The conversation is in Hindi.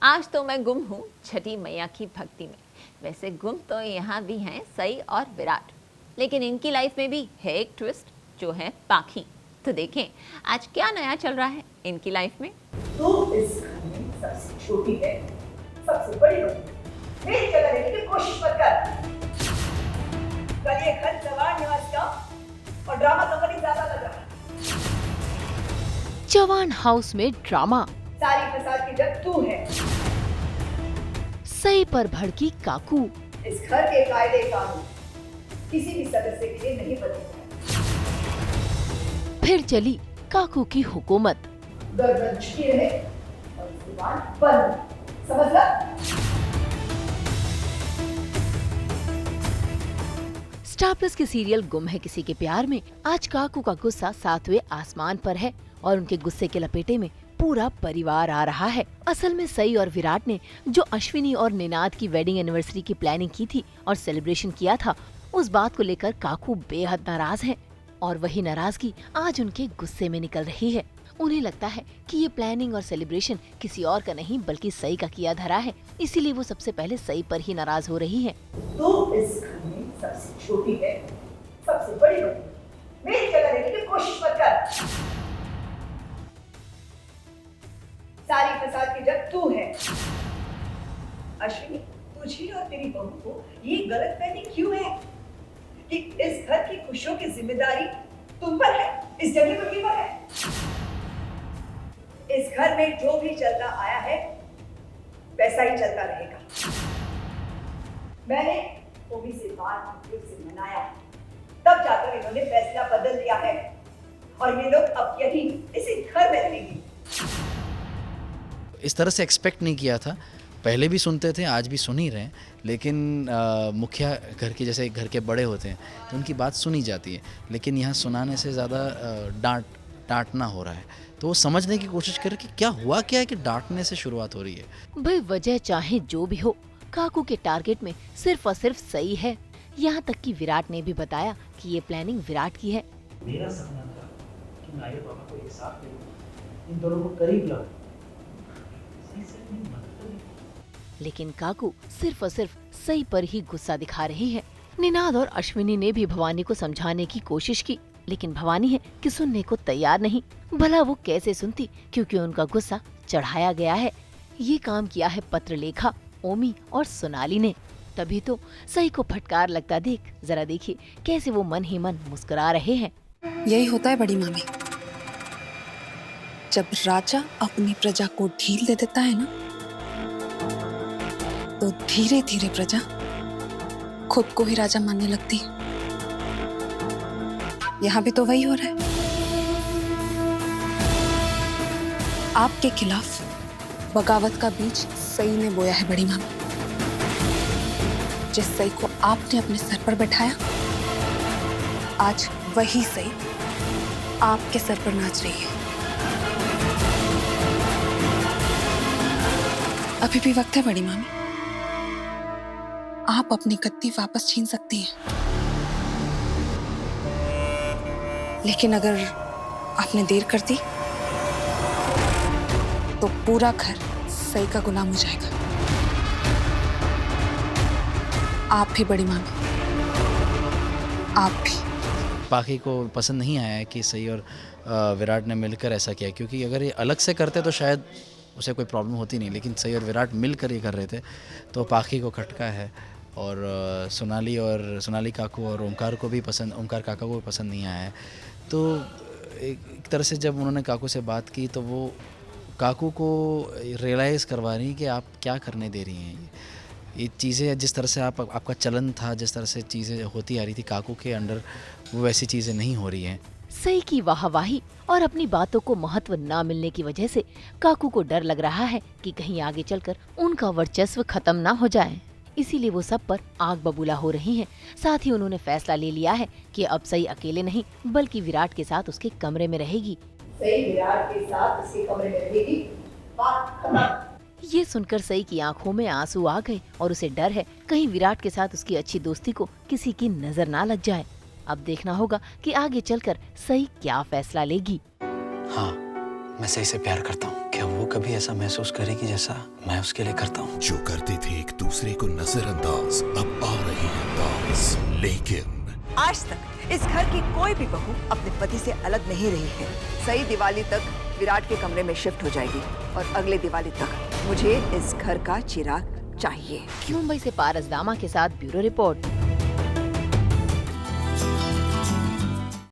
आज तो मैं गुम हूँ छठी मैया की भक्ति में। वैसे गुम तो यहाँ भी हैं सई और विराट, लेकिन इनकी लाइफ में भी है एक ट्विस्ट जो है पाखी। तो देखें आज क्या नया चल रहा है इनकी लाइफ में। तू इस घर में सबसे छोटी है, सबसे बड़ी बनी। मेरी जगह लेने की कोशिश मत कर। कल ये घर जवान निवास का और ड्रामा कंपनी ज्यादा लग रहा है। जवान हाउस में ड्रामा, सारी फसाद की जड़ तू है। सई पर भड़की काकू। इस घर के कायदे कानून किसी भी सदस्य के लिए नहीं बदलते। फिर चली काकू की हुकूमत। गर्दन झुकी रहे और जुबान बंद, समझ ला? स्टार प्लस के सीरियल गुम है किसी के प्यार में आज काकू का गुस्सा 7वें आसमान पर है और उनके गुस्से के लपेटे में पूरा परिवार आ रहा है। असल में सई और विराट ने जो अश्विनी और निनाद की वेडिंग एनिवर्सरी की प्लानिंग की थी और सेलिब्रेशन किया था, उस बात को लेकर काकू बेहद नाराज हैं और वही नाराजगी आज उनके गुस्से में निकल रही है। उन्हें लगता है कि ये प्लानिंग और सेलिब्रेशन किसी और का नहीं बल्कि सई का किया धरा है, इसीलिए वो सबसे पहले सई पर ही नाराज हो रही है। तू इस घर में सबसे छोटी है, सबसे बड़ी बनी। मेरी जगह लेने की कोशिश मत कर। सारी फसाद की जड़ तू है। अश्विनी, तुझे और तेरी बहू को ये गलतफहमी क्यों है कि इस घर की खुशियों की जिम्मेदारी तुम पर है, इस जगह पर पर है। इस घर में जो भी चलता आया है वैसा ही चलता रहेगा। मैंने ओमी से बात की, उसे मनाया, तब जाकर इन्होंने फैसला बदल दिया है और ये लोग अब यही इसी घर में रहेंगे। इस तरह से एक्सपेक्ट नहीं किया था। पहले भी सुनते थे, आज भी सुन ही रहे हैं, लेकिन मुखिया घर के जैसे घर के बड़े होते हैं तो उनकी बात सुनी जाती है, लेकिन यहाँ सुनाने से ज़्यादा डांटना हो रहा है। तो वो समझने की कोशिश कर कि क्या हुआ क्या है कि डांटने से शुरुआत हो रही है। भाई वजह चाहे जो भी हो, काकू के टारगेट में सिर्फ और सिर्फ सही है। यहाँ तक कि विराट ने भी बताया कि ये प्लानिंग विराट की है। मेरा सपना था कि मैं आर्य पापा को एक साथ ले लूं, इन दोनों को करीब लाऊं। सही से मेरी मदद करें। लेकिन काकू सिर्फ और सिर्फ सई पर ही गुस्सा दिखा रही है। निनाद और अश्विनी ने भी भवानी को समझाने की कोशिश की, लेकिन भवानी है कि सुनने को तैयार नहीं। भला वो कैसे सुनती, क्योंकि उनका गुस्सा चढ़ाया गया है। ये काम किया है पत्रलेखा, ओमी और सोनाली ने। तभी तो सई को फटकार लगता देख जरा देखिए कैसे वो मन ही मन मुस्कुरा रहे हैं। यही होता है बड़ी मामी, जब राजा अपनी प्रजा को ढील दे देता है ना, तो धीरे धीरे प्रजा खुद को ही राजा मानने लगती है। यहाँ भी तो वही हो रहा है। आपके खिलाफ बगावत का बीज सई ने बोया है बड़ी मामी। जिस सई को आपने अपने सर पर बैठाया, आज वही सई आपके सर पर नाच रही है। अभी भी वक्त है बड़ी मामी, आप अपनी गद्दी वापस छीन सकती हैं। लेकिन अगर आपने देर कर दी तो पूरा घर सई का गुलाम हो जाएगा। आप भी बड़ी मामी, आप भी। पाखी को पसंद नहीं आया है कि सई और विराट ने मिलकर ऐसा किया, क्योंकि अगर ये अलग से करते तो शायद उसे कोई प्रॉब्लम होती नहीं, लेकिन सई और विराट मिलकर ये कर रहे थे तो पाखी को खटका है। और सोनाली काकू और ओमकार काका को भी पसंद नहीं आया है। तो एक तरह से जब उन्होंने काकू से बात की तो वो काकू को रियलाइज़ करवा रही कि आप क्या करने दे रही हैं। ये चीज़ें जिस तरह से आपका चलन था, जिस तरह से चीज़ें होती आ रही थी काकू के अंडर, वो वैसी चीज़ें नहीं हो रही हैं। सई की वाहवाही और अपनी बातों को महत्व न मिलने की वजह से काकू को डर लग रहा है कि कहीं आगे चलकर उनका वर्चस्व खत्म ना हो जाए। इसीलिए वो सब पर आग बबूला हो रही हैं। साथ ही उन्होंने फैसला ले लिया है कि अब सई अकेले नहीं बल्कि विराट के साथ उसके कमरे में रहेगी। सई विराट के साथ उसके कमरे में रहेगी, बात खत्म। ये सुनकर सई की आंखों में आंसू आ गए और उसे डर है कहीं विराट के साथ उसकी अच्छी दोस्ती को किसी की नजर ना लग जाए। अब देखना होगा कि आगे चलकर सई क्या फैसला लेगी। हाँ, मैं सही से प्यार करता हूँ। क्या वो कभी ऐसा महसूस करेगी जैसा मैं उसके लिए करता हूँ? जो करते थे एक दूसरे को नजरअंदाज, अब आ रही है अंदाज। लेकिन आज तक इस घर की कोई भी बहू अपने पति से अलग नहीं रही है। सही दिवाली तक विराट के कमरे में शिफ्ट हो जाएगी और अगले दिवाली तक मुझे इस घर का चिराग चाहिए। मुंबई से पारस दामा के साथ ब्यूरो रिपोर्ट।